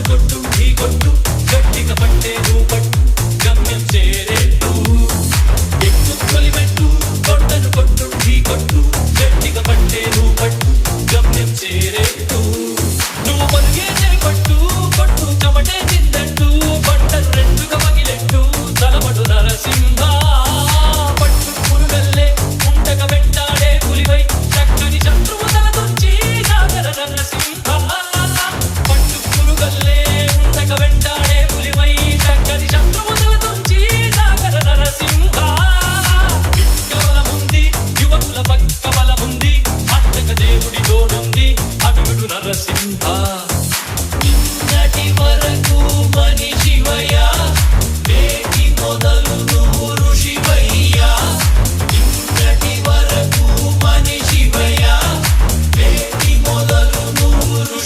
కొట్టు ఢీ కొట్టు గట్టిగా పట్టే నువ్వు పట్టు గమ్యం చేరేట్టు ఎక్కు తొలిమెట్టు కొండను కొట్టు ఢీ కొట్టు గట్టిగా పట్టే నువ్వు పట్టు గమ్యం చేరేట్టు నువ్వు పరుగే చేపట్టు కొట్టు చెమటే చిందట్టు పంటలు రెండుగా పగిలెట్టు తలపడు నరసింహ పట్టు పురుగల్లే ఉంటగా వెంటాడే పులివై చక్కని శత్రువు తల తుంచి సాగర నరసింహ పట్టు పురుగల్లే ఉంటగా వెంటాడే పులివై చక్కని శత్రువు తల తుంచి సాగర నరసింహ విక్కబలముంది యువకుల పక్క బలముంది అట్టక దేవుడి తోడుంది అడుగుడు నరసింహ